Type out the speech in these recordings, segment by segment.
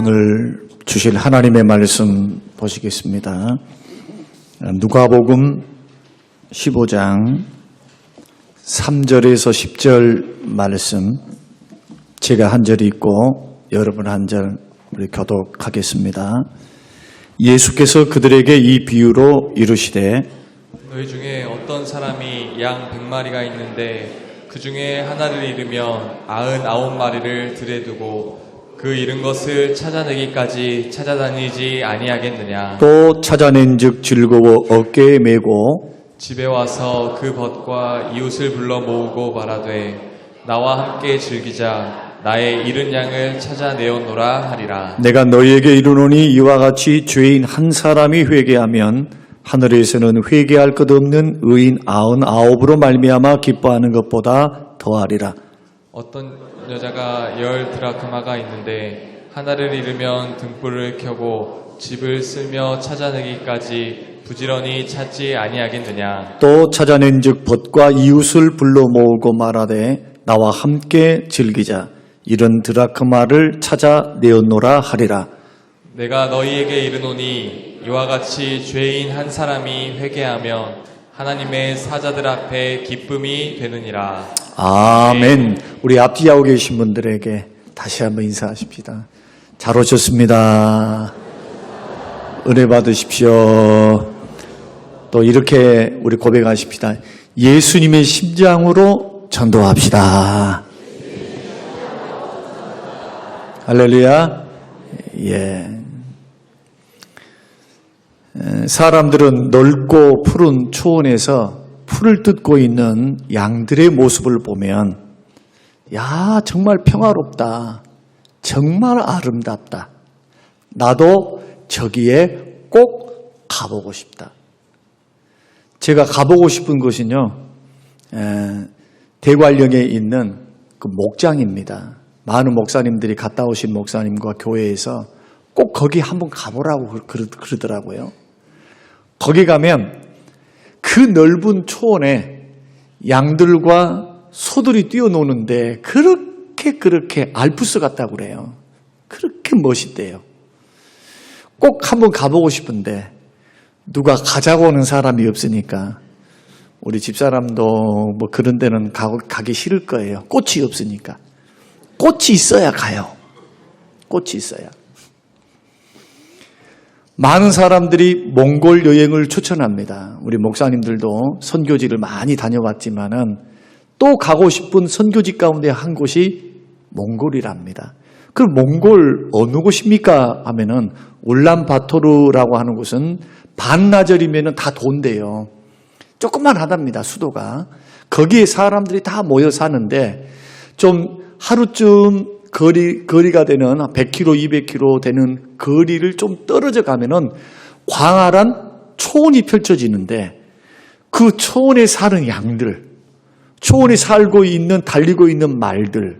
오늘 주실 하나님의 말씀 보시겠습니다. 누가복음 15장 3절에서 10절 말씀, 제가 한 절 읽고 여러분 한 절 우리 교독하겠습니다. 예수께서 그들에게 이 비유로 이르시되 너희 중에 어떤 사람이 양 100마리가 있는데 그 중에 하나를 잃으면 99마리를 들에 두고 그 잃은 것을 찾아내기까지 찾아다니지 아니하겠느냐. 또 찾아낸즉 즐거워 어깨에 메고 집에 와서 그 벗과 이웃을 불러 모으고 말하되 나와 함께 즐기자. 나의 잃은 양을 찾아내었노라 하리라. 내가 너희에게 이르노니 이와 같이 죄인 한 사람이 회개하면 하늘에서는 회개할 것 없는 의인 99으로 말미암아 기뻐하는 것보다 더하리라. 어떤 여자가 10 드라크마가 있는데 하나를 잃으면 등불을 켜고 집을 쓸며 찾아내기까지 부지런히 찾지 아니하겠느냐. 또 찾아낸즉 벗과 이웃을 불러 모으고 말하되 나와 함께 즐기자. 이런 드라크마를 찾아내었노라 하리라. 내가 너희에게 이르노니 이와 같이 죄인 한 사람이 회개하면 하나님의 사자들 앞에 기쁨이 되느니라. 아멘. 우리 앞뒤하고 계신 분들에게 다시 한번 인사하십시다. 잘 오셨습니다. 은혜 받으십시오. 또 이렇게 우리 고백하십시다. 예수님의 심장으로 전도합시다. 할렐루야. 예. 사람들은 넓고 푸른 초원에서 풀을 뜯고 있는 양들의 모습을 보면 야, 정말 평화롭다. 정말 아름답다. 나도 저기에 꼭 가보고 싶다. 제가 가보고 싶은 곳은요, 대관령에 있는 그 목장입니다. 많은 목사님들이 갔다 오신 목사님과 교회에서 꼭 거기 한번 가보라고 그러더라고요. 거기 가면 그 넓은 초원에 양들과 소들이 뛰어노는데 그렇게 알프스 같다고 그래요. 그렇게 멋있대요. 꼭 한번 가보고 싶은데 누가 가자고 하는 사람이 없으니까 우리 집사람도 뭐 그런 데는 가기 싫을 거예요. 꽃이 없으니까. 꽃이 있어야 가요. 꽃이 있어야. 많은 사람들이 몽골 여행을 추천합니다. 우리 목사님들도 선교지를 많이 다녀왔지만은 또 가고 싶은 선교지 가운데 한 곳이 몽골이랍니다. 그 몽골 어느 곳입니까? 하면은 울란바토르라고 하는 곳은 반나절이면은 다 돈대요. 조금만 하답니다, 수도가. 거기에 사람들이 다 모여 사는데 좀 하루쯤 거리가 되는 100km, 200km 되는 거리를 좀 떨어져 가면은 광활한 초원이 펼쳐지는데 그 초원에 사는 양들, 초원에 살고 있는, 달리고 있는 말들,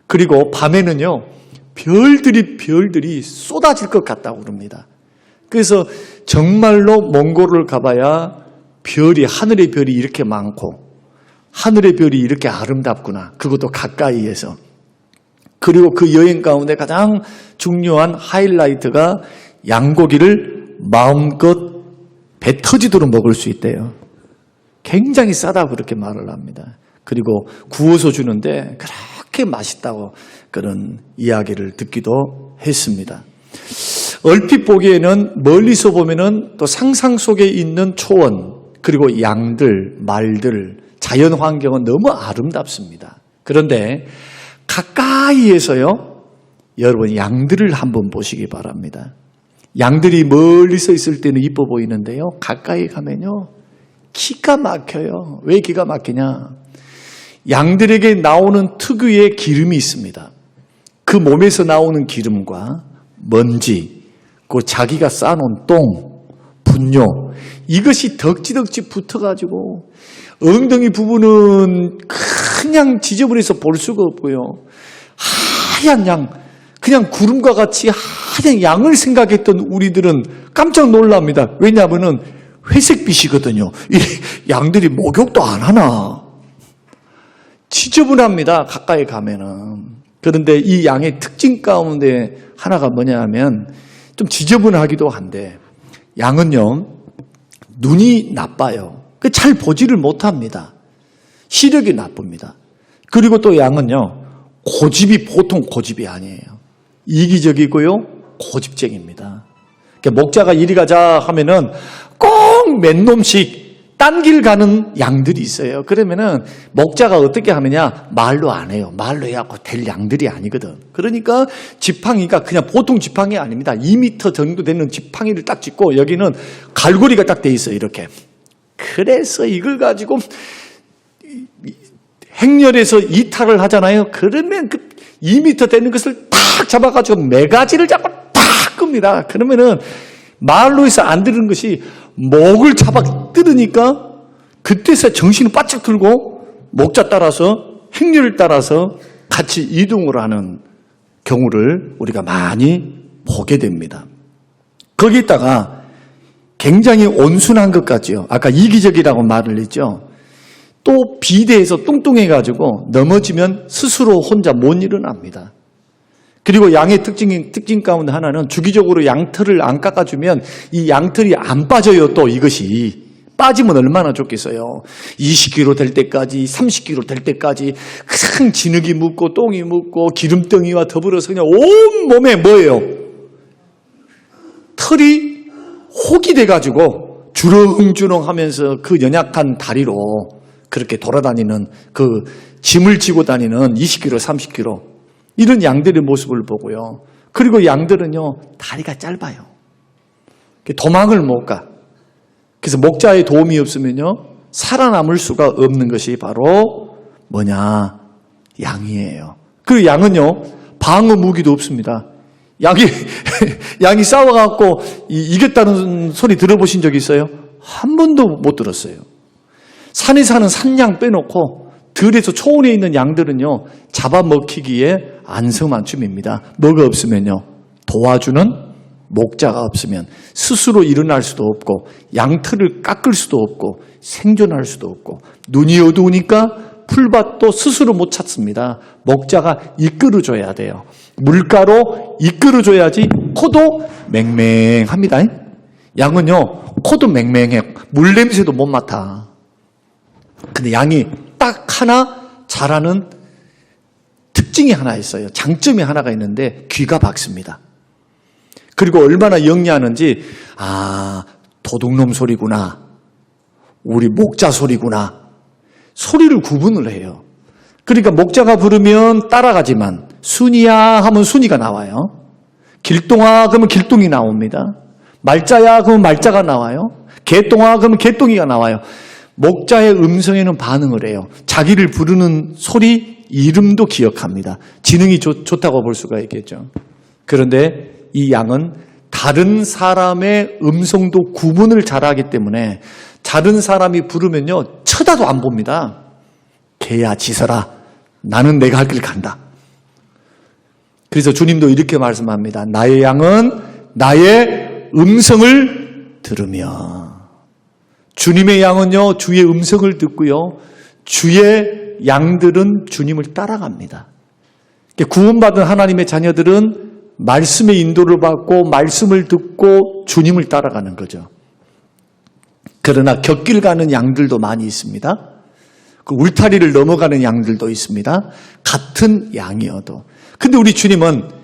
그리고 밤에는요, 별들이 쏟아질 것 같다고 그럽니다. 그래서 정말로 몽골을 가봐야 하늘의 별이 이렇게 많고, 하늘의 별이 이렇게 아름답구나. 그것도 가까이에서. 그리고 그 여행 가운데 가장 중요한 하이라이트가 양고기를 마음껏 배 터지도록 먹을 수 있대요. 굉장히 싸다고 그렇게 말을 합니다. 그리고 구워서 주는데 그렇게 맛있다고 그런 이야기를 듣기도 했습니다. 얼핏 보기에는 멀리서 보면은 또 상상 속에 있는 초원, 그리고 양들, 말들, 자연 환경은 너무 아름답습니다. 그런데 가까이에서요, 여러분 양들을 한번 보시기 바랍니다. 양들이 멀리서 있을 때는 이뻐 보이는데요, 가까이 가면요 기가 막혀요. 왜 기가 막히냐? 양들에게 나오는 특유의 기름이 있습니다. 그 몸에서 나오는 기름과 먼지, 그 자기가 쌓아놓은 똥, 분뇨, 이것이 덕지덕지 붙어가지고 엉덩이 부분은 그냥 지저분해서 볼 수가 없고요. 하얀 양, 그냥 구름과 같이 하얀 양을 생각했던 우리들은 깜짝 놀랍니다. 왜냐하면 회색빛이거든요. 이 양들이 목욕도 안 하나. 지저분합니다. 가까이 가면은. 그런데 이 양의 특징 가운데 하나가 뭐냐 하면 좀 지저분하기도 한데 양은요 눈이 나빠요. 잘 보지를 못합니다. 시력이 나쁩니다. 그리고 또 양은요 고집이 보통 고집이 아니에요. 이기적이고요 고집쟁입니다. 그러니까 목자가 이리 가자 하면은 꼭 몇 놈씩 딴 길 가는 양들이 있어요. 그러면은 목자가 어떻게 하느냐 말로 안 해요. 말로 해갖고 될 양들이 아니거든. 그러니까 지팡이가 그냥 보통 지팡이 아닙니다. 2m 정도 되는 지팡이를 딱 짚고 여기는 갈고리가 딱 돼 있어요. 이렇게. 그래서 이걸 가지고 행렬에서 이탈을 하잖아요. 그러면 그 2m 되는 것을 탁 잡아가지고 매가지를 잡고 탁 끕니다. 그러면은 말로 해서 안 들은 것이 목을 잡아 뜯으니까 그때서 정신을 바짝 들고 목자 따라서 행렬을 따라서 같이 이동을 하는 경우를 우리가 많이 보게 됩니다. 거기다가 굉장히 온순한 것 같죠. 아까 이기적이라고 말을 했죠. 또 비대해서 뚱뚱해가지고 넘어지면 스스로 혼자 못 일어납니다. 그리고 양의 특징 가운데 하나는 주기적으로 양털을 안 깎아주면 이 양털이 안 빠져요. 또 이것이 빠지면 얼마나 좋겠어요. 20kg 될 때까지 30kg 될 때까지 그냥 진흙이 묻고 똥이 묻고 기름덩이와 더불어서 그냥 온 몸에 뭐예요? 털이 혹이 돼가지고 주렁주렁하면서 그 연약한 다리로 그렇게 돌아다니는 그 짐을 지고 다니는 20kg 30kg 이런 양들의 모습을 보고요. 그리고 양들은요 다리가 짧아요. 도망을 못 가. 그래서 목자의 도움이 없으면요 살아남을 수가 없는 것이 바로 뭐냐 양이에요. 그리고 양은요 방어 무기도 없습니다. 양이 싸워갖고 이겼다는 소리 들어보신 적 있어요? 한 번도 못 들었어요. 산에 사는 산양 빼놓고 들에서 초원에 있는 양들은요 잡아먹히기에 안성맞춤입니다. 뭐가 없으면요 도와주는 목자가 없으면 스스로 일어날 수도 없고 양털을 깎을 수도 없고 생존할 수도 없고 눈이 어두우니까 풀밭도 스스로 못 찾습니다. 목자가 이끌어줘야 돼요. 물가로 이끌어줘야지 코도 맹맹합니다. 양은요 코도 맹맹해. 물 냄새도 못 맡아. 근데 양이 딱 하나 잘하는 특징이 하나 있어요. 장점이 하나가 있는데 귀가 밝습니다. 그리고 얼마나 영리하는지 도둑놈 소리구나. 우리 목자 소리구나. 소리를 구분을 해요. 그러니까 목자가 부르면 따라가지만 순이야 하면 순이가 나와요. 길동아 그러면 길동이 나옵니다. 말자야 그러면 말자가 나와요. 개똥아 그러면 개똥이가 나와요. 목자의 음성에는 반응을 해요. 자기를 부르는 소리, 이름도 기억합니다. 지능이 좋다고 볼 수가 있겠죠. 그런데 이 양은 다른 사람의 음성도 구분을 잘하기 때문에 다른 사람이 부르면요 쳐다도 안 봅니다. 개야 짖어라. 나는 내가 할 길 간다. 그래서 주님도 이렇게 말씀합니다. 나의 양은 나의 음성을 들으며. 주님의 양은요 주의 음성을 듣고요 주의 양들은 주님을 따라갑니다. 구원받은 하나님의 자녀들은 말씀의 인도를 받고 말씀을 듣고 주님을 따라가는 거죠. 그러나 곁길 가는 양들도 많이 있습니다. 그 울타리를 넘어가는 양들도 있습니다. 같은 양이어도. 근데 우리 주님은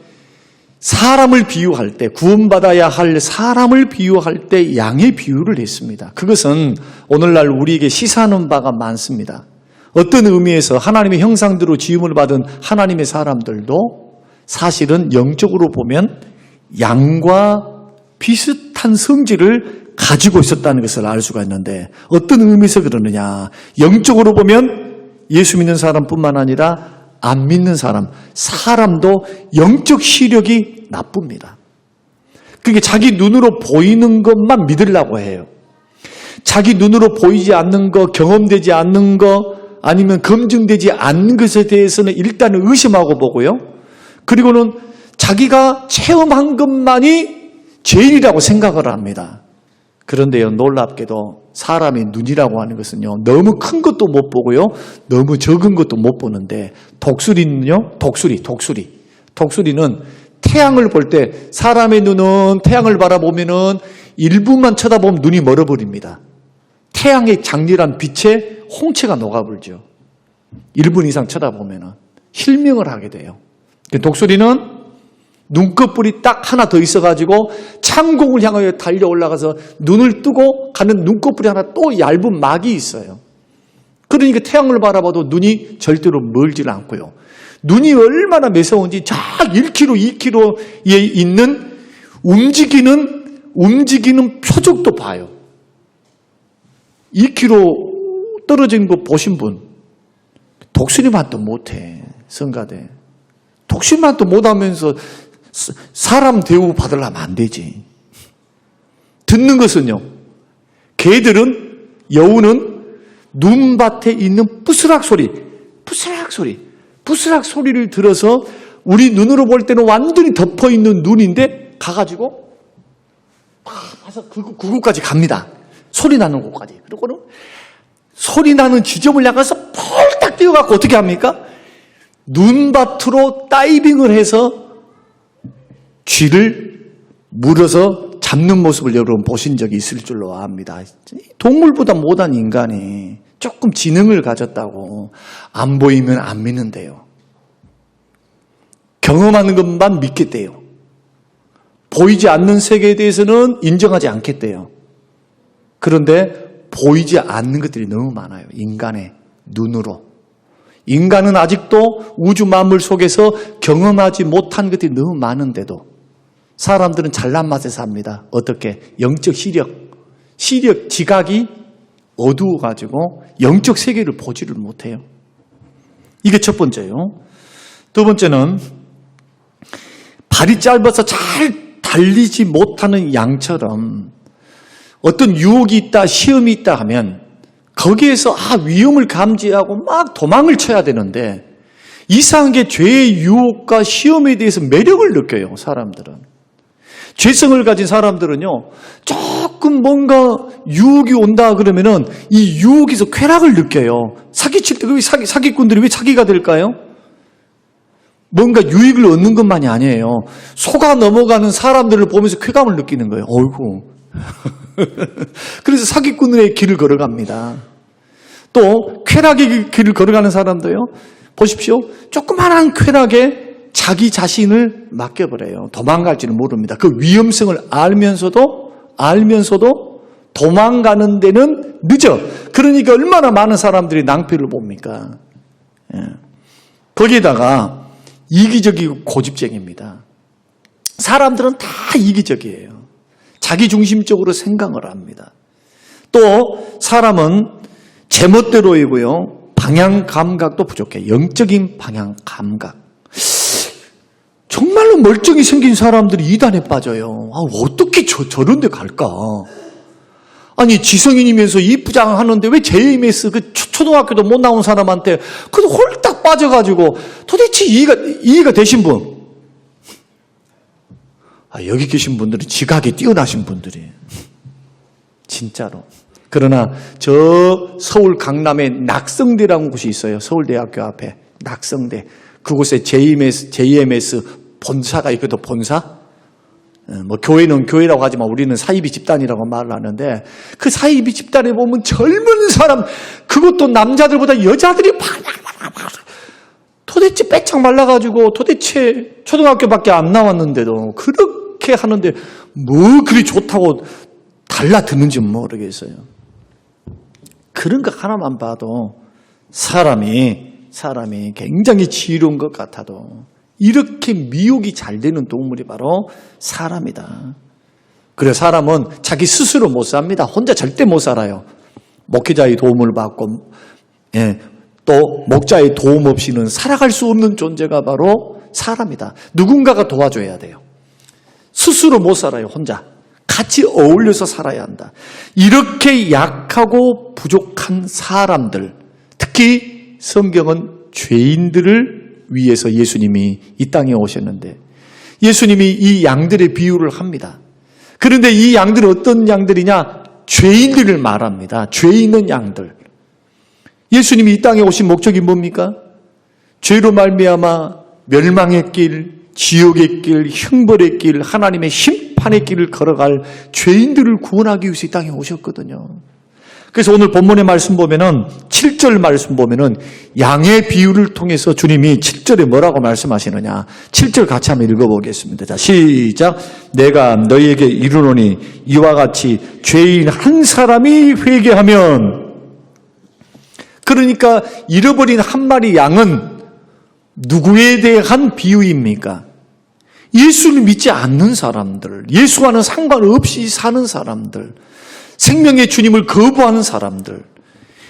사람을 비유할 때, 구원받아야 할 사람을 비유할 때 양의 비유를 했습니다. 그것은 오늘날 우리에게 시사하는 바가 많습니다. 어떤 의미에서 하나님의 형상대로 지음을 받은 하나님의 사람들도 사실은 영적으로 보면 양과 비슷한 성질을 가지고 있었다는 것을 알 수가 있는데 어떤 의미에서 그러느냐. 영적으로 보면 예수 믿는 사람뿐만 아니라 안 믿는 사람도 영적 시력이 나쁩니다. 그게 자기 눈으로 보이는 것만 믿으려고 해요. 자기 눈으로 보이지 않는 것, 경험되지 않는 것, 아니면 검증되지 않는 것에 대해서는 일단은 의심하고 보고요. 그리고는 자기가 체험한 것만이 제일이라고 생각을 합니다. 그런데요, 놀랍게도 사람의 눈이라고 하는 것은요, 너무 큰 것도 못 보고요, 너무 적은 것도 못 보는데, 독수리는요, 독수리는 태양을 볼 때, 사람의 눈은 태양을 바라보면은 1분만 쳐다보면 눈이 멀어버립니다. 태양의 장렬한 빛에 홍채가 녹아불죠. 1분 이상 쳐다보면은 실명을 하게 돼요. 독수리는 눈꺼풀이 딱 하나 더 있어가지고 창공을 향하여 달려 올라가서 눈을 뜨고 가는 눈꺼풀이 하나 또 얇은 막이 있어요. 그러니까 태양을 바라봐도 눈이 절대로 멀질 않고요. 눈이 얼마나 매서운지 쫙 1km, 2km에 있는 움직이는 표적도 봐요. 2km 떨어진 거 보신 분, 독수리만도 못해, 성가대. 독수리만도 못하면서 사람 대우 받으려면 안 되지. 듣는 것은요, 개들은, 여우는 눈밭에 있는 부스락 소리를 들어서 우리 눈으로 볼 때는 완전히 덮어 있는 눈인데 가가지고 가서 그곳까지 갑니다. 소리 나는 곳까지. 그리고는 소리 나는 지점을 향해서 폴딱 뛰어가고 어떻게 합니까? 눈밭으로 다이빙을 해서 쥐를 물어서 잡는 모습을 여러분 보신 적이 있을 줄로 압니다. 동물보다 못한 인간이 조금 지능을 가졌다고 안 보이면 안 믿는데요. 경험하는 것만 믿겠대요. 보이지 않는 세계에 대해서는 인정하지 않겠대요. 그런데 보이지 않는 것들이 너무 많아요. 인간의 눈으로. 인간은 아직도 우주 만물 속에서 경험하지 못한 것들이 너무 많은데도 사람들은 잘난 맛에 삽니다. 어떻게? 영적 시력, 지각이 어두워가지고 영적 세계를 보지를 못해요. 이게 첫 번째요. 두 번째는 발이 짧아서 잘 달리지 못하는 양처럼 어떤 유혹이 있다, 시험이 있다 하면 거기에서 위험을 감지하고 막 도망을 쳐야 되는데 이상하게 죄의 유혹과 시험에 대해서 매력을 느껴요, 사람들은. 죄성을 가진 사람들은요, 조금 뭔가 유혹이 온다 그러면은 이 유혹에서 쾌락을 느껴요. 사기칠 때 사기꾼들이 왜 사기가 될까요? 뭔가 유익을 얻는 것만이 아니에요. 속아 넘어가는 사람들을 보면서 쾌감을 느끼는 거예요. 어이구. 그래서 사기꾼의 길을 걸어갑니다. 또 쾌락의 길을 걸어가는 사람도요, 보십시오. 조그마한 쾌락에 자기 자신을 맡겨버려요. 도망갈지는 모릅니다. 그 위험성을 알면서도 도망가는 데는 늦어. 그러니까 얼마나 많은 사람들이 낭패를 봅니까? 거기에다가 이기적이고 고집쟁입니다. 사람들은 다 이기적이에요. 자기중심적으로 생각을 합니다. 또 사람은 제멋대로이고요, 방향 감각도 부족해. 영적인 방향 감각. 정말로 멀쩡히 생긴 사람들이 이단에 빠져요. 어떻게 저런 데 갈까? 아니, 지성인이면서 이쁘장하는데 왜 JMS 그 초등학교도 못 나온 사람한테 그래도 홀딱 빠져가지고 도대체 이해가 되신 분? 여기 계신 분들은 지각에 뛰어나신 분들이에요. 진짜로. 그러나 저 서울 강남에 낙성대라는 곳이 있어요. 서울대학교 앞에 낙성대. 그곳에 JMS 본사가 있거든, 본사. 뭐 교회는 교회라고 하지만 우리는 사이비 집단이라고 말을 하는데, 그 사이비 집단에 보면 젊은 사람, 그것도 남자들보다 여자들이 도대체 빼짝 말라가지고 도대체 초등학교밖에 안 나왔는데도 그렇게 하는데 뭐 그리 좋다고 달라듣는지 모르겠어요. 그런 거 하나만 봐도 사람이 굉장히 지혜로운 것 같아도 이렇게 미혹이 잘 되는 동물이 바로 사람이다. 그래서 사람은 자기 스스로 못 삽니다. 혼자 절대 못 살아요. 목회자의 도움을 받고, 또 목자의 도움 없이는 살아갈 수 없는 존재가 바로 사람이다. 누군가가 도와줘야 돼요. 스스로 못 살아요, 혼자. 같이 어울려서 살아야 한다. 이렇게 약하고 부족한 사람들, 특히 성경은 죄인들을 위해서 예수님이 이 땅에 오셨는데 예수님이 이 양들의 비유를 합니다. 그런데 이 양들은 어떤 양들이냐? 죄인들을 말합니다. 죄 있는 양들. 예수님이 이 땅에 오신 목적이 뭡니까? 죄로 말미암아 멸망의 길, 지옥의 길, 형벌의 길, 하나님의 심판의 길을 걸어갈 죄인들을 구원하기 위해서 이 땅에 오셨거든요. 그래서 오늘 본문의 말씀 보면은 7절 말씀 보면은 양의 비유를 통해서 주님이 7절에 뭐라고 말씀하시느냐. 7절 같이 한번 읽어보겠습니다. 자, 시작. 내가 너희에게 이르노니 이와 같이 죄인 한 사람이 회개하면, 그러니까 잃어버린 한 마리 양은 누구에 대한 비유입니까? 예수를 믿지 않는 사람들, 예수와는 상관없이 사는 사람들, 생명의 주님을 거부하는 사람들,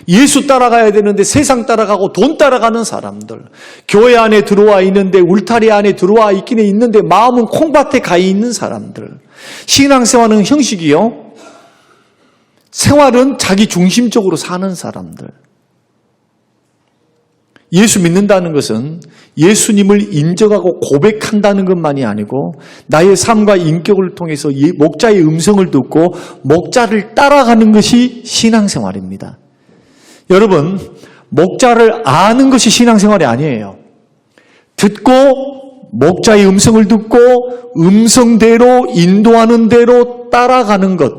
예수 따라가야 되는데 세상 따라가고 돈 따라가는 사람들, 교회 안에 들어와 있는데 울타리 안에 들어와 있기는 있는데 마음은 콩밭에 가 있는 사람들, 신앙생활은 형식이요, 생활은 자기 중심적으로 사는 사람들. 예수 믿는다는 것은 예수님을 인정하고 고백한다는 것만이 아니고 나의 삶과 인격을 통해서 목자의 음성을 듣고 목자를 따라가는 것이 신앙생활입니다. 여러분, 목자를 아는 것이 신앙생활이 아니에요. 듣고 목자의 음성을 듣고 음성대로 인도하는 대로 따라가는 것,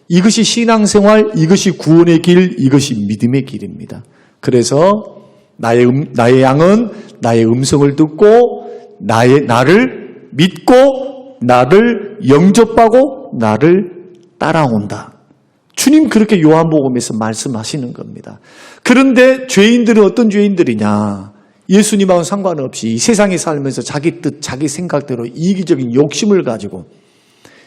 이것이 신앙생활, 이것이 구원의 길, 이것이 믿음의 길입니다. 그래서 나의 양은 나의 음성을 듣고 나를 믿고 나를 영접하고 나를 따라온다. 주님 그렇게 요한복음에서 말씀하시는 겁니다. 그런데 죄인들은 어떤 죄인들이냐? 예수님하고는 상관없이 이 세상에 살면서 자기 뜻, 자기 생각대로 이기적인 욕심을 가지고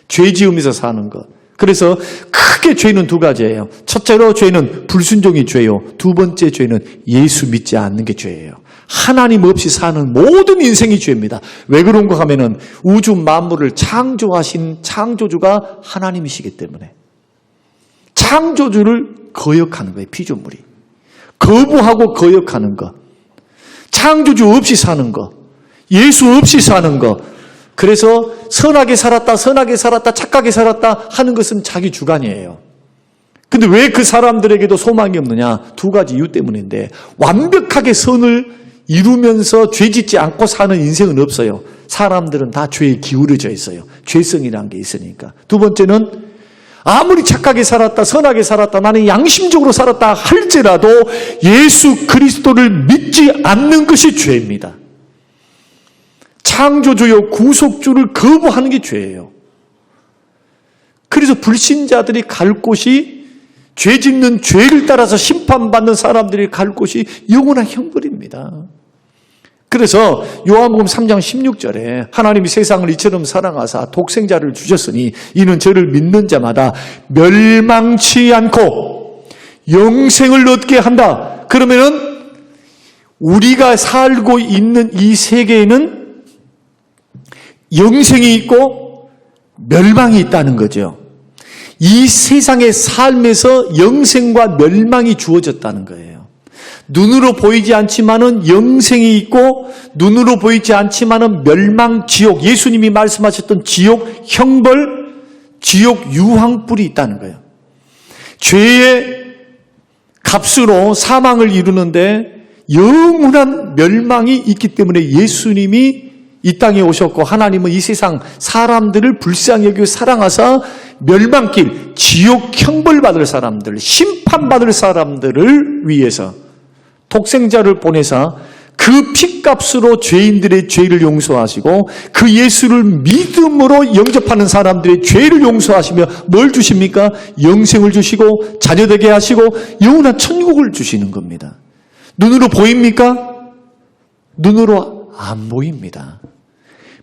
죄 지으면서 사는 것. 그래서 크게 죄는 두 가지예요. 첫째로 죄는 불순종이 죄요. 두 번째 죄는 예수 믿지 않는 게 죄예요. 하나님 없이 사는 모든 인생이 죄입니다. 왜 그런가 하면은 우주 만물을 창조하신 창조주가 하나님이시기 때문에 창조주를 거역하는 거예요. 피조물이. 거부하고 거역하는 것. 창조주 없이 사는 것. 예수 없이 사는 것. 그래서 선하게 살았다, 착하게 살았다 하는 것은 자기 주관이에요. 근데 왜 그 사람들에게도 소망이 없느냐? 두 가지 이유 때문인데, 완벽하게 선을 이루면서 죄 짓지 않고 사는 인생은 없어요. 사람들은 다 죄에 기울어져 있어요. 죄성이라는 게 있으니까. 두 번째는 아무리 착하게 살았다, 선하게 살았다, 나는 양심적으로 살았다 할지라도 예수 그리스도를 믿지 않는 것이 죄입니다. 창조주요 구속주를 거부하는 게 죄예요. 그래서 불신자들이 갈 곳이, 죄 짓는 죄를 따라서 심판받는 사람들이 갈 곳이 영원한 형벌입니다. 그래서 요한복음 3장 16절에 하나님이 세상을 이처럼 사랑하사 독생자를 주셨으니 이는 저를 믿는 자마다 멸망치 않고 영생을 얻게 한다. 그러면은 우리가 살고 있는 이 세계에는 영생이 있고 멸망이 있다는 거죠. 이 세상의 삶에서 영생과 멸망이 주어졌다는 거예요. 눈으로 보이지 않지만은 영생이 있고 눈으로 보이지 않지만은 멸망, 지옥, 예수님이 말씀하셨던 지옥, 형벌, 지옥 유황불이 있다는 거예요. 죄의 값으로 사망을 이루는데 영원한 멸망이 있기 때문에 예수님이 이 땅에 오셨고 하나님은 이 세상 사람들을 불쌍히 여기고 사랑하사 멸망길, 지옥 형벌받을 사람들, 심판받을 사람들을 위해서 독생자를 보내사 그 피값으로 죄인들의 죄를 용서하시고 그 예수를 믿음으로 영접하는 사람들의 죄를 용서하시며 뭘 주십니까? 영생을 주시고 자녀되게 하시고 영원한 천국을 주시는 겁니다. 눈으로 보입니까? 눈으로 안 보입니다.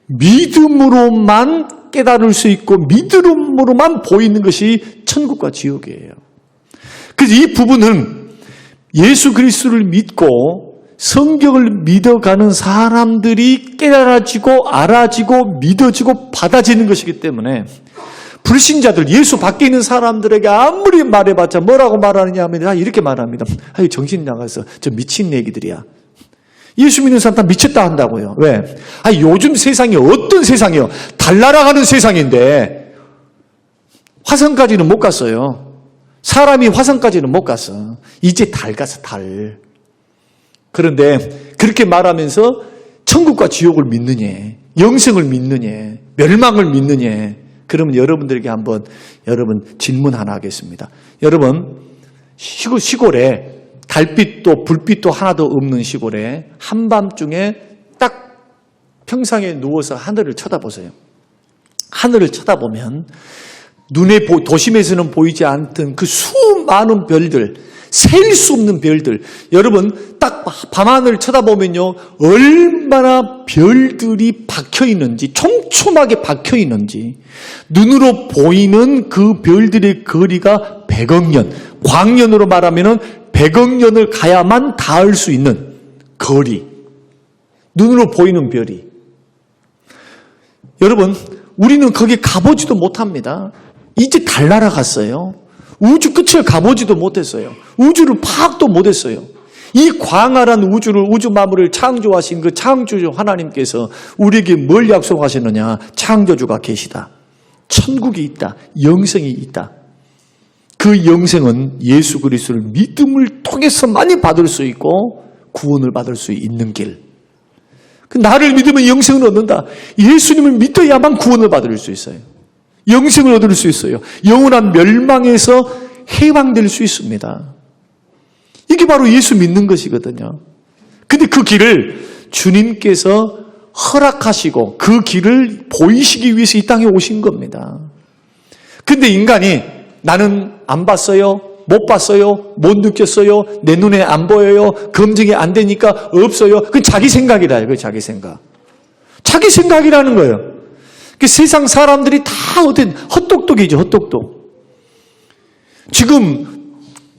믿음으로만 깨달을 수 있고 믿음으로만 보이는 것이 천국과 지옥이에요. 그래서 이 부분은 예수 그리스도를 믿고 성경을 믿어가는 사람들이 깨달아지고 알아지고 믿어지고 받아지는 것이기 때문에 불신자들, 예수 밖에 있는 사람들에게 아무리 말해봤자 뭐라고 말하느냐 하면 다 이렇게 말합니다. 아유, 정신 나가서 저 미친 얘기들이야. 예수 믿는 사람 다 미쳤다 한다고요. 왜? 요즘 세상이 어떤 세상이요? 달나라가는 세상인데 화성까지는 못 갔어요. 사람이 화성까지는 못 갔어. 이제 달 갔어, 달. 그런데 그렇게 말하면서 천국과 지옥을 믿느냐, 영생을 믿느냐, 멸망을 믿느냐. 그러면 여러분들에게 한번 여러분 질문 하나 하겠습니다. 여러분 시골에 달빛도 불빛도 하나도 없는 시골에 한밤중에 딱 평상에 누워서 하늘을 쳐다보세요. 하늘을 쳐다보면 눈에 도심에서는 보이지 않던 그 수많은 별들, 셀 수 없는 별들. 여러분 딱 밤하늘을 쳐다보면요 얼마나 별들이 박혀 있는지, 촘촘하게 박혀 있는지. 눈으로 보이는 그 별들의 거리가 100억 년, 광년으로 말하면은 100억 년을 가야만 닿을 수 있는 거리. 눈으로 보이는 별이. 여러분 우리는 거기 가보지도 못합니다. 이제 달 날아갔어요. 우주 끝을 가보지도 못했어요. 우주를 파악도 못했어요. 이 광활한 우주를, 우주 만물을 창조하신 그 창조주 하나님께서 우리에게 뭘 약속하셨느냐? 창조주가 계시다. 천국이 있다. 영생이 있다. 그 영생은 예수 그리스도를 믿음을 통해서만이 받을 수 있고 구원을 받을 수 있는 길. 나를 믿으면 영생을 얻는다. 예수님을 믿어야만 구원을 받을 수 있어요. 영생을 얻을 수 있어요. 영원한 멸망에서 해방될 수 있습니다. 이게 바로 예수 믿는 것이거든요. 근데 그 길을 주님께서 허락하시고 그 길을 보이시기 위해서 이 땅에 오신 겁니다. 근데 인간이 나는 안 봤어요, 못 봤어요, 못 느꼈어요, 내 눈에 안 보여요, 검증이 안 되니까 없어요. 그건 자기 생각이다. 그건 자기 생각. 자기 생각이라는 거예요. 그 세상 사람들이 다 어떤 헛똑똑이죠, 헛똑똑. 지금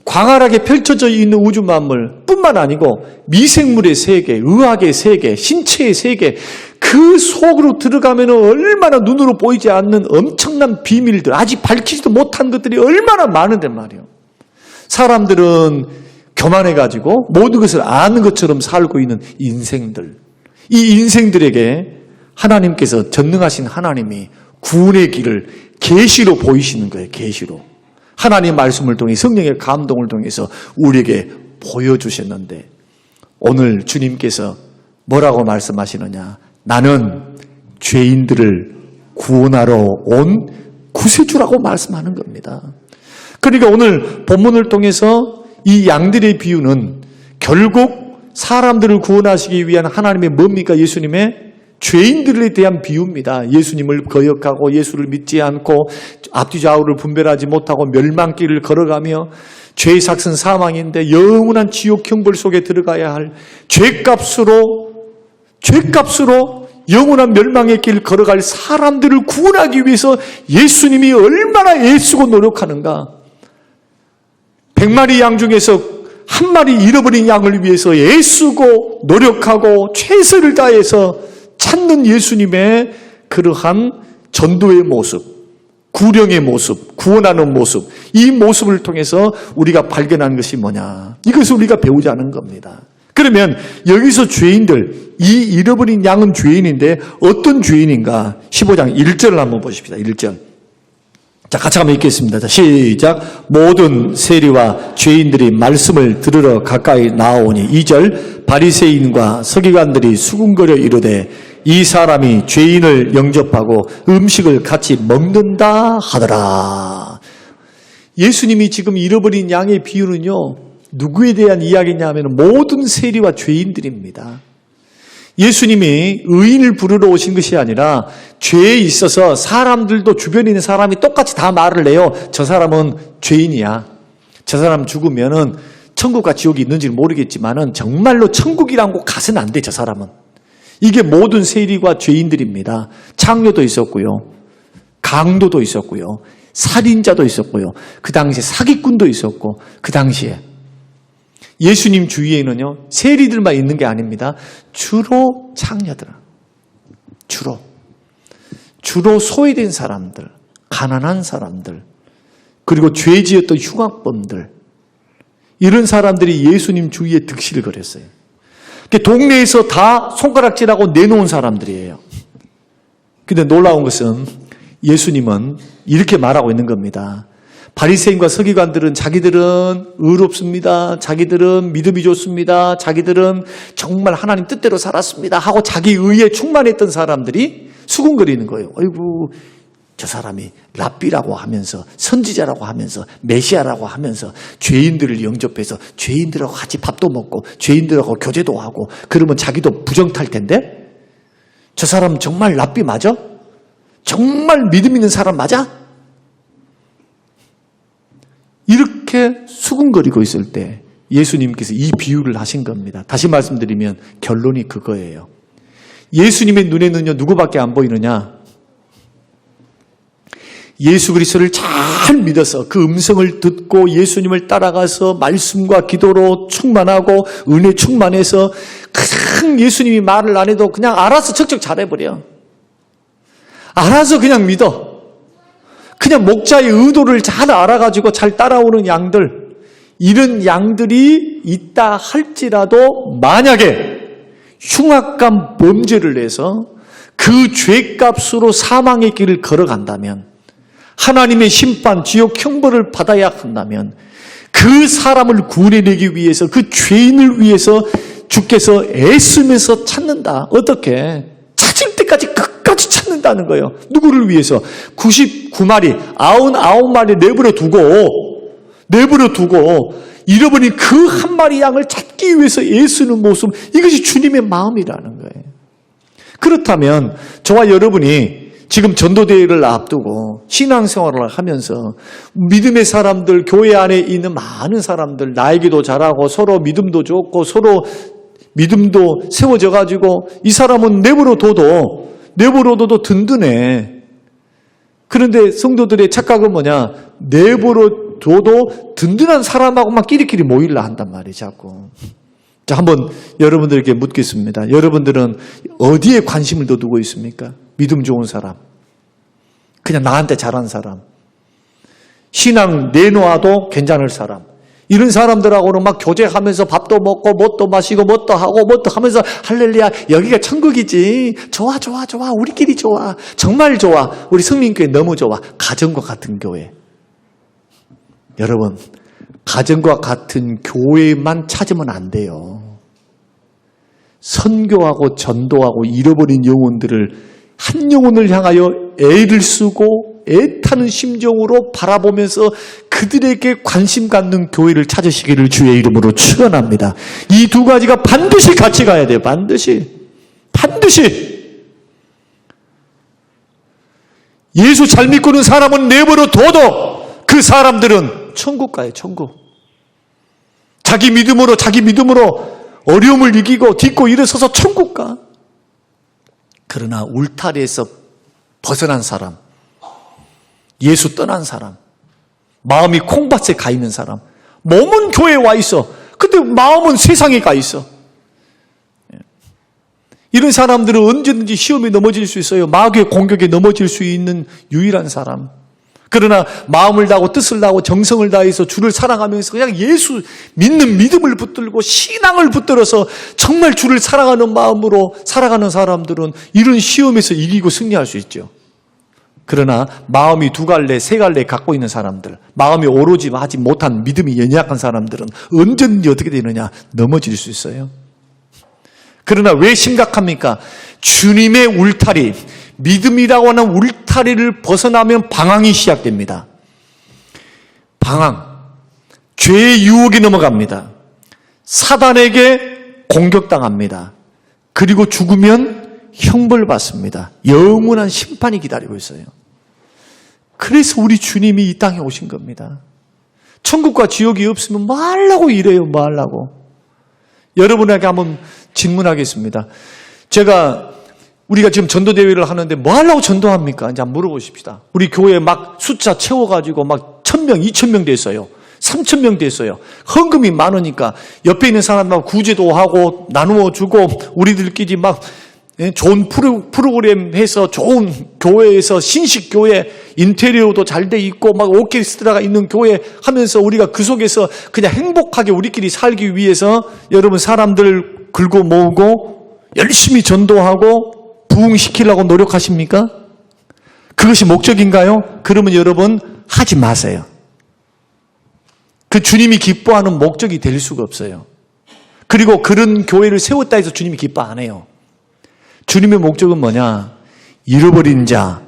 광활하게 펼쳐져 있는 우주 만물 뿐만 아니고 미생물의 세계, 의학의 세계, 신체의 세계, 그 속으로 들어가면 얼마나 눈으로 보이지 않는 엄청난 비밀들, 아직 밝히지도 못한 것들이 얼마나 많은데 말이에요. 사람들은 교만해가지고 모든 것을 아는 것처럼 살고 있는 인생들. 이 인생들에게 하나님께서 전능하신 하나님이 구원의 길을 계시로 보이시는 거예요. 계시로. 하나님 말씀을 통해 성령의 감동을 통해서 우리에게 보여주셨는데 오늘 주님께서 뭐라고 말씀하시느냐? 나는 죄인들을 구원하러 온 구세주라고 말씀하는 겁니다. 그러니까 오늘 본문을 통해서 이 양들의 비유는 결국 사람들을 구원하시기 위한 하나님의 뭡니까? 예수님의 죄인들에 대한 비유입니다. 예수님을 거역하고 예수를 믿지 않고 앞뒤 좌우를 분별하지 못하고 멸망길을 걸어가며 죄의 삭은 사망인데 영원한 지옥 형벌 속에 들어가야 할 죄값으로 영원한 멸망의 길을 걸어갈 사람들을 구원하기 위해서 예수님이 얼마나 애쓰고 노력하는가. 100마리 양 중에서 한 마리 잃어버린 양을 위해서 애쓰고 노력하고 최선을 다해서 찾는 예수님의 그러한 전도의 모습, 구령의 모습, 구원하는 모습, 이 모습을 통해서 우리가 발견하는 것이 뭐냐? 이것을 우리가 배우자는 겁니다. 그러면 여기서 죄인들, 이 잃어버린 양은 죄인인데 어떤 죄인인가? 15장 1절을 한번 보십시다. 1절. 자, 같이 한번 읽겠습니다. 자, 시작. 모든 세리와 죄인들이 말씀을 들으러 가까이 나오니 2절. 바리새인과 서기관들이 수군거려 이르되 이 사람이 죄인을 영접하고 음식을 같이 먹는다 하더라. 예수님이 지금 잃어버린 양의 비유는요, 누구에 대한 이야기냐면 모든 세리와 죄인들입니다. 예수님이 의인을 부르러 오신 것이 아니라 죄에 있어서 사람들도 주변에 있는 사람이 똑같이 다 말을 해요. 저 사람은 죄인이야. 저 사람 죽으면은 천국과 지옥이 있는지는 모르겠지만은 정말로 천국이라고 가서는 안 돼, 저 사람은. 이게 모든 세리와 죄인들입니다. 창녀도 있었고요. 강도도 있었고요. 살인자도 있었고요. 그 당시에 사기꾼도 있었고, 그 당시에. 예수님 주위에는요, 세리들만 있는 게 아닙니다. 주로 창녀들. 주로 소외된 사람들, 가난한 사람들, 그리고 죄 지었던 흉악범들. 이런 사람들이 예수님 주위에 득실을 거렸어요. 동네에서 다 손가락질하고 내놓은 사람들이에요. 근데 놀라운 것은 예수님은 이렇게 말하고 있는 겁니다. 바리새인과 서기관들은 자기들은 의롭습니다. 자기들은 믿음이 좋습니다. 자기들은 정말 하나님 뜻대로 살았습니다. 하고 자기 의에 충만했던 사람들이 수군거리는 거예요. 아이고, 저 사람이 랍비라고 하면서 선지자라고 하면서 메시아라고 하면서 죄인들을 영접해서 죄인들하고 같이 밥도 먹고 죄인들하고 교제도 하고 그러면 자기도 부정탈 텐데 저 사람 정말 랍비 맞아? 정말 믿음 있는 사람 맞아? 이렇게 수군거리고 있을 때 예수님께서 이 비유를 하신 겁니다. 다시 말씀드리면 결론이 그거예요. 예수님의 눈에는요 누구밖에 안 보이느냐? 예수 그리스도를 잘 믿어서 그 음성을 듣고 예수님을 따라가서 말씀과 기도로 충만하고 은혜 충만해서 그냥 예수님이 말을 안 해도 그냥 알아서 척척 잘해버려. 알아서 그냥 믿어. 그냥 목자의 의도를 잘 알아가지고 잘 따라오는 양들, 이런 양들이 있다 할지라도 만약에 흉악한 범죄를 해서 그 죄값으로 사망의 길을 걸어간다면 하나님의 심판, 지옥 형벌을 받아야 한다면 그 사람을 구원해내기 위해서 그 죄인을 위해서 주께서 애쓰면서 찾는다. 어떻게? 찾을 때까지 끝까지 찾는다는 거예요. 누구를 위해서? 99마리, 99마리 내버려 두고 잃어버린 그 한 마리 양을 찾기 위해서 애쓰는 모습, 이것이 주님의 마음이라는 거예요. 그렇다면 저와 여러분이 지금 전도대회를 앞두고 신앙생활을 하면서 믿음의 사람들, 교회 안에 있는 많은 사람들, 나에게도 잘하고 서로 믿음도 좋고 서로 믿음도 세워져 가지고 이 사람은 내버려둬도 든든해. 그런데 성도들의 착각은 뭐냐? 내버려둬도 든든한 사람하고만 끼리끼리 모이려 한단 말이에요, 자꾸. 자, 한번 여러분들에게 묻겠습니다. 여러분들은 어디에 관심을 더 두고 있습니까? 믿음 좋은 사람, 그냥 나한테 잘한 사람, 신앙 내놓아도 괜찮을 사람, 이런 사람들하고는 막 교제하면서 밥도 먹고 뭣도 마시고 뭣도 하고 뭣도 하면서 할렐루야, 여기가 천국이지, 좋아 우리끼리 좋아, 정말 좋아, 우리 성민교회 너무 좋아. 가정과 같은 교회. 여러분, 가정과 같은 교회만 찾으면 안 돼요. 선교하고 전도하고 잃어버린 영혼들을, 한 영혼을 향하여 애를 쓰고 애타는 심정으로 바라보면서 그들에게 관심 갖는 교회를 찾으시기를 주의 이름으로 축원합니다. 이 두 가지가 반드시 같이 가야 돼요. 반드시. 예수 잘 믿고는 사람은 내버려둬도 그 사람들은 천국 가요. 천국. 자기 믿음으로 어려움을 이기고 딛고 일어서서 천국 가. 그러나 울타리에서 벗어난 사람, 예수 떠난 사람, 마음이 콩밭에 가 있는 사람, 몸은 교회에 와 있어. 근데 마음은 세상에 가 있어. 이런 사람들은 언제든지 시험에 넘어질 수 있어요. 마귀의 공격에 넘어질 수 있는 유일한 사람. 그러나 마음을 다하고 뜻을 다하고 정성을 다해서 주를 사랑하면서 그냥 예수 믿는 믿음을 붙들고 신앙을 붙들어서 정말 주를 사랑하는 마음으로 살아가는 사람들은 이런 시험에서 이기고 승리할 수 있죠. 그러나 마음이 두 갈래, 세 갈래 갖고 있는 사람들, 마음이 오로지 하지 못한 믿음이 연약한 사람들은 언제든지 어떻게 되느냐? 넘어질 수 있어요. 그러나 왜 심각합니까? 주님의 울타리, 믿음이라고 하는 울타리를 벗어나면 방황이 시작됩니다. 방황. 죄의 유혹이 넘어갑니다. 사단에게 공격당합니다. 그리고 죽으면 형벌받습니다. 영원한 심판이 기다리고 있어요. 그래서 우리 주님이 이 땅에 오신 겁니다. 천국과 지옥이 없으면 뭐 하려고 이래요, 뭐 하려고. 여러분에게 한번 질문하겠습니다. 우리가 지금 전도대회를 하는데 뭐 하려고 전도합니까? 이제 한번 물어보십시다. 우리 교회 막 숫자 채워가지고 막 1,000명, 2,000명 됐어요. 3,000명 됐어요. 헌금이 많으니까 옆에 있는 사람하고 구제도 하고 나누어 주고 우리들끼리 막 좋은 프로그램 해서 좋은 교회에서 신식교회 인테리어도 잘 돼 있고 막 오케스트라가 있는 교회 하면서 우리가 그 속에서 그냥 행복하게 우리끼리 살기 위해서 여러분 사람들 긁어 모으고 열심히 전도하고 부흥시키려고 노력하십니까? 그것이 목적인가요? 그러면 여러분 하지 마세요. 그 주님이 기뻐하는 목적이 될 수가 없어요. 그리고 그런 교회를 세웠다 해서 주님이 기뻐 안 해요. 주님의 목적은 뭐냐? 잃어버린 자,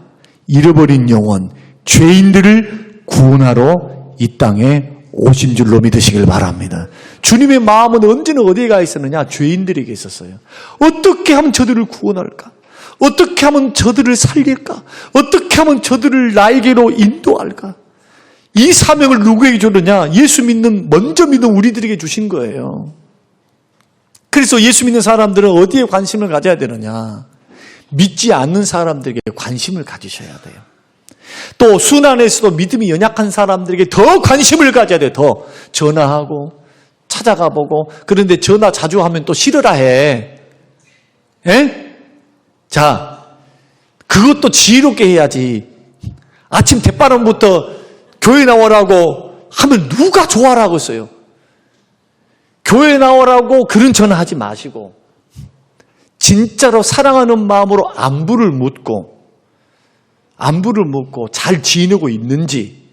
잃어버린 영혼, 죄인들을 구원하러 이 땅에 오신 줄로 믿으시길 바랍니다. 주님의 마음은 언제나 어디에 가 있었느냐? 죄인들에게 있었어요. 어떻게 하면 저들을 구원할까? 어떻게 하면 저들을 살릴까? 어떻게 하면 저들을 나에게로 인도할까? 이 사명을 누구에게 줬느냐? 먼저 믿는 우리들에게 주신 거예요. 그래서 예수 믿는 사람들은 어디에 관심을 가져야 되느냐? 믿지 않는 사람들에게 관심을 가지셔야 돼요. 또 순환에서도 믿음이 연약한 사람들에게 더 관심을 가져야 돼요. 더 전화하고 찾아가 보고. 그런데 전화 자주 하면 또 싫으라 해. 예? 자, 그것도 지혜롭게 해야지. 아침 대바람부터 교회 나오라고 하면 누가 좋아라고 했어요? 교회 나오라고 그런 전화하지 마시고 진짜로 사랑하는 마음으로 안부를 묻고 잘 지내고 있는지,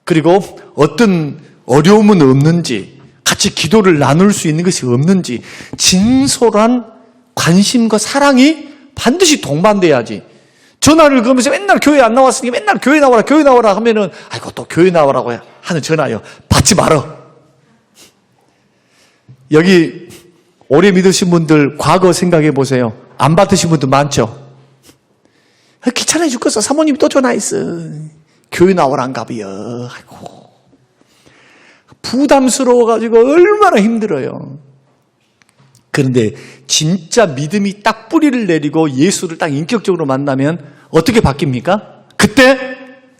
그리고 어떤 어려움은 없는지, 같이 기도를 나눌 수 있는 것이 없는지, 진솔한 관심과 사랑이 반드시 동반돼야지. 전화를 그러면서 맨날 교회 안 나왔으니까 맨날 교회 나와라 하면은, 아이고 또 교회 나오라고 하는 전화요. 받지 말어. 여기 오래 믿으신 분들 과거 생각해 보세요. 안 받으신 분들 많죠? 귀찮아 죽겠어. 사모님이 또 전화했어. 교회 나오란가 봐요. 아이고. 부담스러워가지고 얼마나 힘들어요. 그런데 진짜 믿음이 딱 뿌리를 내리고 예수를 딱 인격적으로 만나면 어떻게 바뀝니까? 그때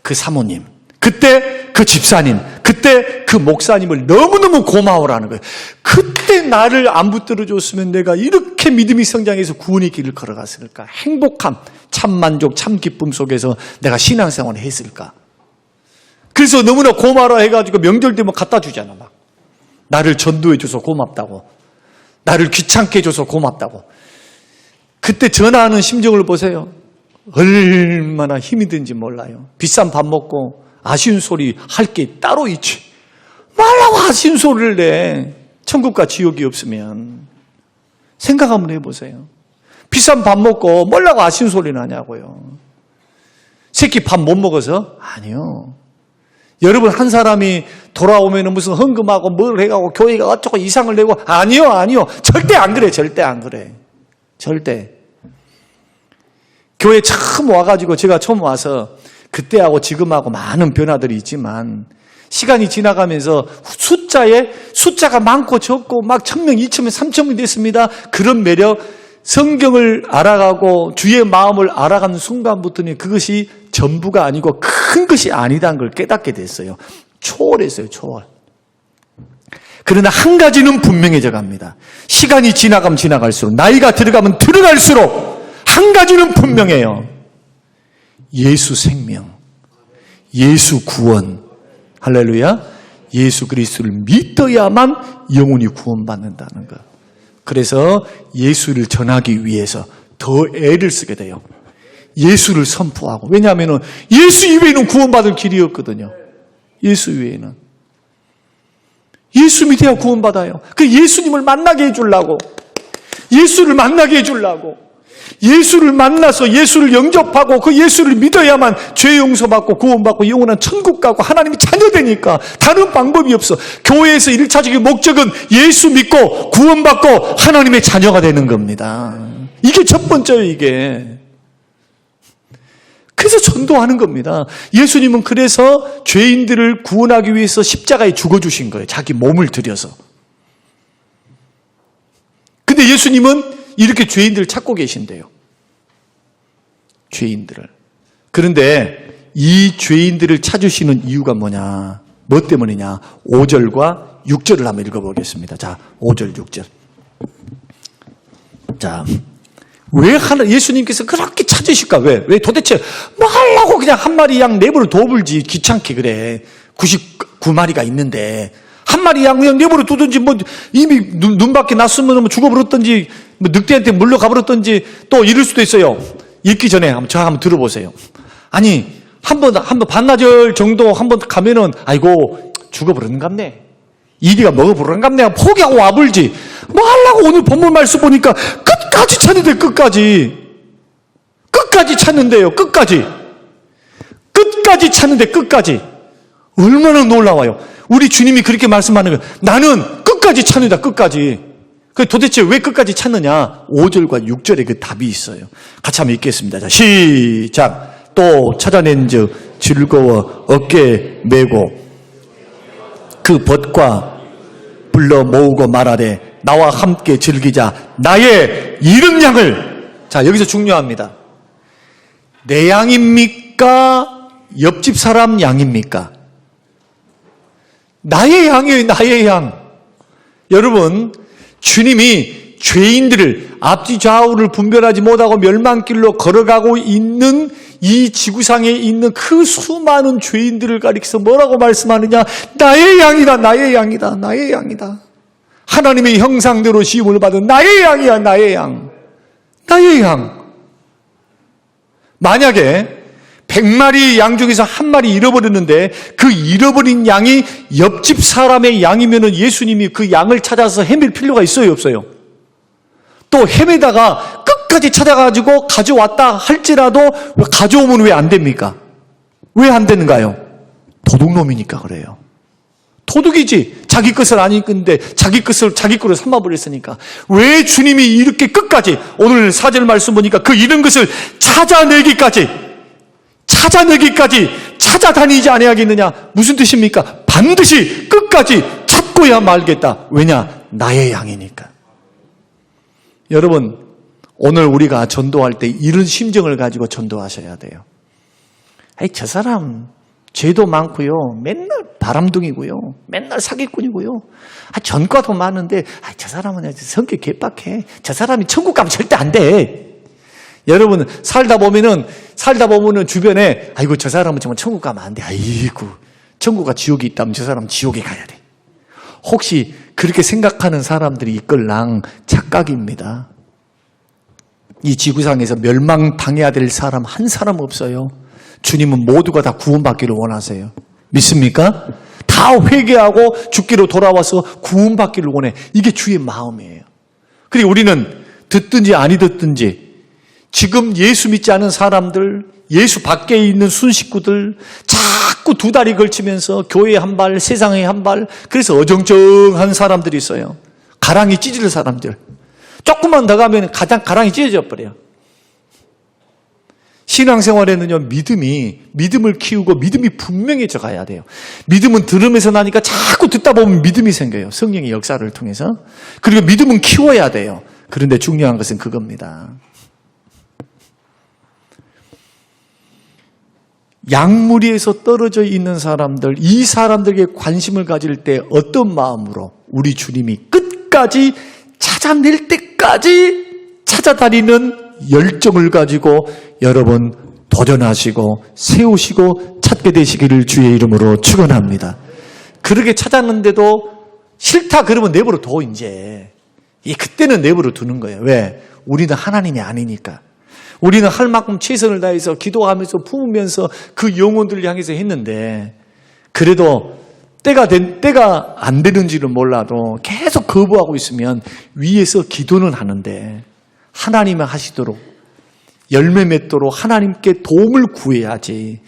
그 사모님, 그때 그 집사님, 그때 그 목사님을 너무너무 고마워라는 거예요. 그때 나를 안 붙들어줬으면 내가 이렇게 믿음이 성장해서 구원의 길을 걸어갔을까? 행복함, 참 만족, 참 기쁨 속에서 내가 신앙생활을 했을까? 그래서 너무나 고마워라 해가지고 명절 되면 갖다 주잖아. 막 나를 전도해줘서 고맙다고, 나를 귀찮게 해줘서 고맙다고. 그때 전화하는 심정을 보세요. 얼마나 힘이 든지 몰라요. 비싼 밥 먹고 아쉬운 소리 할 게 따로 있지. 말라고 아쉬운 소리를 내. 천국과 지옥이 없으면. 생각 한번 해보세요. 비싼 밥 먹고 뭐라고 아쉬운 소리를 하냐고요. 새끼 밥 못 먹어서? 아니요. 여러분 한 사람이 돌아오면 무슨 헌금하고 뭘 해가고 교회가 어쩌고 이상을 내고, 아니요. 절대 안 그래. 절대. 교회 처음 와가지고, 제가 처음 와서 그때하고 지금하고 많은 변화들이 있지만 시간이 지나가면서 숫자가 많고 적고 막 1,000명, 2,000명, 3,000명 됐습니다. 그런 매력, 성경을 알아가고 주의 마음을 알아가는 순간부터는 그것이 전부가 아니고 큰 것이 아니다는 걸 깨닫게 됐어요. 초월했어요. 초월. 그러나 한 가지는 분명해져 갑니다. 시간이 지나가면 지나갈수록, 나이가 들어가면 들어갈수록 한 가지는 분명해요. 예수 생명, 예수 구원, 할렐루야. 예수 그리스도를 믿어야만 영혼이 구원받는다는 것. 그래서 예수를 전하기 위해서 더 애를 쓰게 돼요. 예수를 선포하고. 왜냐하면 예수 이외에는 구원받을 길이 없거든요. 예수 이외에는. 예수 믿어야 구원받아요. 그 예수님을 만나게 해주려고, 예수를 만나게 해주려고, 예수를 만나서 예수를 영접하고 그 예수를 믿어야만 죄 용서받고 구원받고 영원한 천국 가고 하나님이 자녀되니까. 다른 방법이 없어. 교회에서 1차적인 목적은 예수 믿고 구원받고 하나님의 자녀가 되는 겁니다. 이게 첫 번째예요. 이게. 그래서 전도하는 겁니다. 예수님은 그래서 죄인들을 구원하기 위해서 십자가에 죽어주신 거예요. 자기 몸을 들여서. 근데 예수님은 이렇게 죄인들을 찾고 계신대요. 죄인들을. 그런데 이 죄인들을 찾으시는 이유가 뭐냐? 뭐 때문이냐? 5절과 6절을 한번 읽어보겠습니다. 자, 5절, 6절. 자, 왜 예수님께서 그렇게 찾으실까? 왜 도대체 뭐 하려고 그냥 한 마리 양 내버려 둬불지 귀찮게 그래. 99마리가 있는데 한 마리 양 그냥 내버려 두든지, 뭐 이미 눈 밖에 났으면 뭐 죽어버렸든지, 뭐 늑대한테 물러가버렸든지 또 이럴 수도 있어요. 읽기 전에 한번 들어보세요. 아니, 한번 반나절 정도 한번 가면은, 아이고, 죽어버렸는갑네. 이리가 먹어버렸는갑네. 포기하고 와불지. 뭐 하려고 오늘 본문 말씀 보니까 끝까지 찾는데, 끝까지. 끝까지 찾는데요, 끝까지. 끝까지 찾는데, 끝까지. 얼마나 놀라워요. 우리 주님이 그렇게 말씀하는 거예요. 나는 끝까지 찾는다, 끝까지. 도대체 왜 끝까지 찾느냐? 5절과 6절에 그 답이 있어요. 같이 한번 읽겠습니다. 자, 시작. 또 찾아낸즉 즐거워 어깨 메고 그 벗과 불러 모으고 말하되 나와 함께 즐기자. 나의 잃은 양을. 자, 여기서 중요합니다. 내 양입니까? 옆집 사람 양입니까? 나의 양이에요, 나의 양. 여러분, 주님이 죄인들을 앞뒤 좌우를 분별하지 못하고 멸망길로 걸어가고 있는 이 지구상에 있는 그 수많은 죄인들을 가리켜서 뭐라고 말씀하느냐? 나의 양이다, 나의 양이다, 나의 양이다. 하나님의 형상대로 시험을 받은 나의 양이야, 나의 양. 나의 양. 만약에 100마리 양 중에서 한 마리 잃어버렸는데 그 잃어버린 양이 옆집 사람의 양이면은 예수님이 그 양을 찾아서 헤맬 필요가 있어요, 없어요? 또 헤매다가 끝까지 찾아가지고 가져왔다 할지라도 가져오면 왜 안 됩니까? 왜 안 되는가요? 도둑놈이니까 그래요. 도둑이지. 자기 것을 안 읽는데 자기 것을 자기 거로 삼아버렸으니까. 왜 주님이 이렇게 끝까지 오늘 4절 말씀 보니까 그 잃은 것을 찾아내기까지 찾아다니지 아니하겠느냐? 무슨 뜻입니까? 반드시 끝까지 찾고야 말겠다. 왜냐? 나의 양이니까. 여러분, 오늘 우리가 전도할 때 이런 심정을 가지고 전도하셔야 돼요. 아이, 저 사람 죄도 많고요. 맨날 바람둥이고요. 맨날 사기꾼이고요. 전과도 많은데 저 사람은 성격 개빡해. 저 사람이 천국 가면 절대 안 돼. 여러분, 살다 보면은 주변에, 아이고, 저 사람은 정말 천국 가면 안 돼. 아이고, 천국과 지옥이 있다면 저 사람은 지옥에 가야 돼. 혹시 그렇게 생각하는 사람들이 있걸랑 착각입니다. 이 지구상에서 멸망당해야 될 사람 한 사람 없어요. 주님은 모두가 다 구원받기를 원하세요. 믿습니까? 다 회개하고 죽기로 돌아와서 구원받기를 원해. 이게 주의 마음이에요. 그리고 우리는 듣든지 아니 듣든지 지금 예수 믿지 않은 사람들, 예수 밖에 있는 순식구들 자꾸 두 다리 걸치면서 교회에 한 발, 세상에 한 발, 그래서 어정쩡한 사람들이 있어요. 가랑이 찢을 사람들. 조금만 더 가면 가랑이 찢어져 버려요. 신앙생활에는요, 믿음을 키우고 믿음이 분명해져 가야 돼요. 믿음은 들으면서 나니까 자꾸 듣다 보면 믿음이 생겨요. 성령의 역사를 통해서. 그리고 믿음은 키워야 돼요. 그런데 중요한 것은 그겁니다. 양무리에서 떨어져 있는 사람들, 이 사람들에게 관심을 가질 때 어떤 마음으로 우리 주님이 끝까지 찾아낼 때까지 찾아다니는 열정을 가지고 여러분 도전하시고 세우시고 찾게 되시기를 주의 이름으로 축원합니다. 그렇게 찾았는데도 싫다 그러면 내버려 둬. 이제 그때는 내버려 두는 거예요. 왜? 우리는 하나님이 아니니까. 우리는 할 만큼 최선을 다해서 기도하면서 품으면서 그 영혼들을 향해서 했는데, 그래도 때가 안 되는지는 몰라도 계속 거부하고 있으면 위에서 기도는 하는데 하나님은 하시도록 열매 맺도록 하나님께 도움을 구해야지.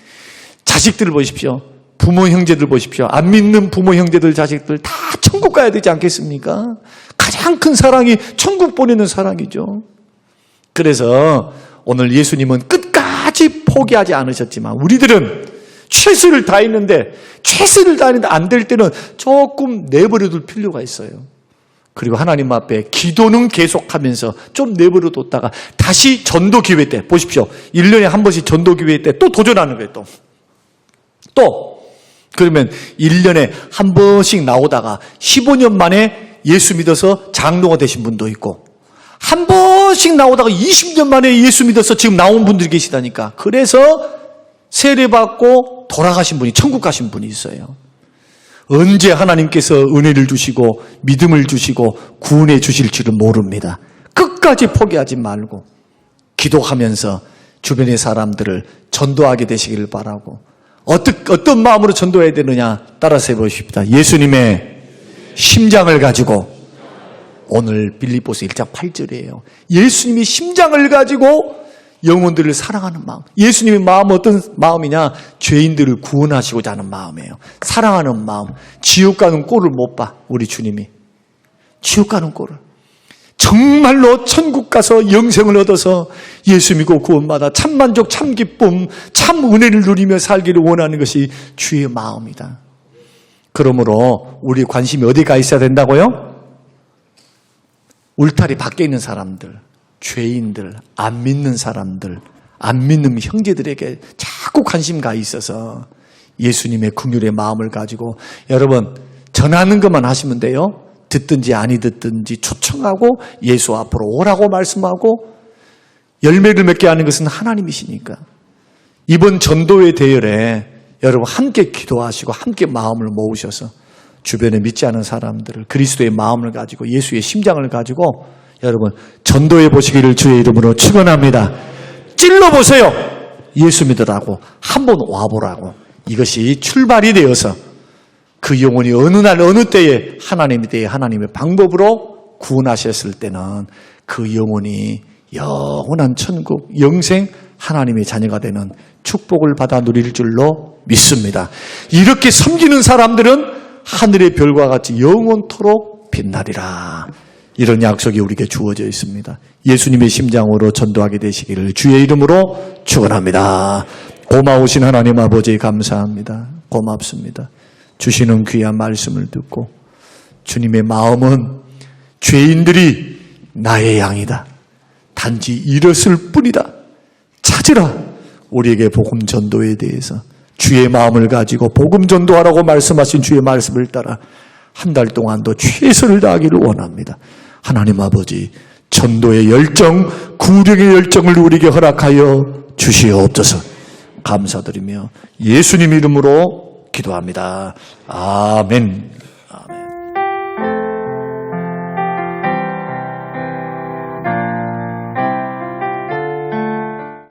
자식들을 보십시오. 부모 형제들 보십시오. 안 믿는 부모 형제들 자식들 다 천국 가야 되지 않겠습니까? 가장 큰 사랑이 천국 보내는 사랑이죠. 그래서 오늘 예수님은 끝까지 포기하지 않으셨지만 우리들은 최선을 다했는데 안 될 때는 조금 내버려둘 필요가 있어요. 그리고 하나님 앞에 기도는 계속하면서 좀 내버려뒀다가 다시 전도 기회 때 보십시오. 1년에 한 번씩 전도 기회 때 또 도전하는 거예요. 또 그러면 1년에 한 번씩 나오다가 15년 만에 예수 믿어서 장로가 되신 분도 있고 한 번씩 나오다가 20년 만에 예수 믿어서 지금 나온 분들이 계시다니까. 그래서 세례받고 돌아가신 분이 천국 가신 분이 있어요. 언제 하나님께서 은혜를 주시고 믿음을 주시고 구원해 주실지를 모릅니다. 끝까지 포기하지 말고 기도하면서 주변의 사람들을 전도하게 되시기를 바라고, 어떤 마음으로 전도해야 되느냐 따라서 해보십시다. 예수님의 심장을 가지고, 오늘 빌립보서 1장 8절이에요. 예수님이 심장을 가지고 영혼들을 사랑하는 마음. 예수님의 마음은 어떤 마음이냐? 죄인들을 구원하시고자 하는 마음이에요. 사랑하는 마음. 지옥 가는 꼴을 못 봐, 우리 주님이. 지옥 가는 꼴을. 정말로 천국 가서 영생을 얻어서 예수 믿고 구원받아 참 만족, 참 기쁨, 참 은혜를 누리며 살기를 원하는 것이 주의 마음이다. 그러므로 우리 관심이 어디 가 있어야 된다고요? 울타리 밖에 있는 사람들, 죄인들, 안 믿는 사람들, 안 믿는 형제들에게 자꾸 관심 가 있어서 예수님의 긍휼의 마음을 가지고, 여러분 전하는 것만 하시면 돼요. 듣든지 아니 듣든지 초청하고 예수 앞으로 오라고 말씀하고 열매를 맺게 하는 것은 하나님이시니까. 이번 전도회 대열에 여러분 함께 기도하시고 함께 마음을 모으셔서 주변에 믿지 않은 사람들을 그리스도의 마음을 가지고 예수의 심장을 가지고 여러분 전도해 보시기를 주의 이름으로 축원합니다. 찔러보세요. 예수 믿으라고, 한번 와보라고. 이것이 출발이 되어서 그 영혼이 어느 날 어느 때에 하나님의 때에 하나님의 방법으로 구원하셨을 때는 그 영혼이 영원한 천국, 영생, 하나님의 자녀가 되는 축복을 받아 누릴 줄로 믿습니다. 이렇게 섬기는 사람들은 하늘의 별과 같이 영원토록 빛나리라. 이런 약속이 우리에게 주어져 있습니다. 예수님의 심장으로 전도하게 되시기를 주의 이름으로 축원합니다. 고마우신 하나님 아버지 감사합니다. 고맙습니다. 주시는 귀한 말씀을 듣고 주님의 마음은 죄인들이 나의 양이다. 단지 잃었을 뿐이다. 찾으라. 우리에게 복음 전도에 대해서 주의 마음을 가지고 복음 전도하라고 말씀하신 주의 말씀을 따라 한 달 동안도 최선을 다하기를 원합니다. 하나님 아버지, 전도의 열정, 구령의 열정을 우리에게 허락하여 주시옵소서. 감사드리며 예수님 이름으로 기도합니다. 아멘.